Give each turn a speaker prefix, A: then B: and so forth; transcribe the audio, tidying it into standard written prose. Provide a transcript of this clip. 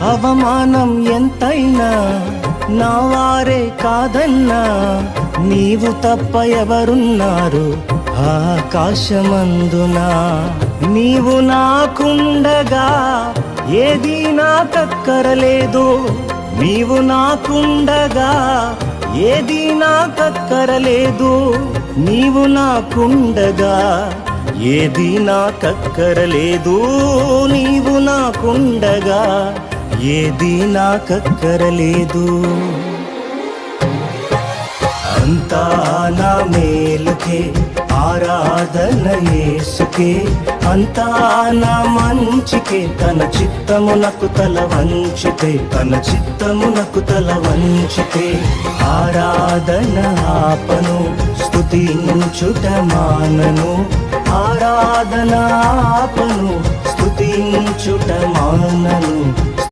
A: అవమానం ఎంతైనా నా వారే కాదన్నా, నీవు తప్ప ఎవరున్నారు ఆకాశమందున. నీవు నాకుండగా ఏది నాకక్కరలేదు, నీవు నాకుండగా ఏది నాకక్కరలేదు, నీవు నాకుండగా ఏది నాకక్కరలేదు, నీవు నాకుండగా ఏది నాకక్కరలేదు. అంతా నా మేలుకే ఆరాధన యేసుకే, అంతా నా మంచికే, తన చిత్తమునకు తల వంచితే, తన చిత్తమునకు తల వంచితే. ఆరాధన ఆపను, స్తుతించుట మానను, ఆరాధన ఆపను, స్తుతించుట మానను.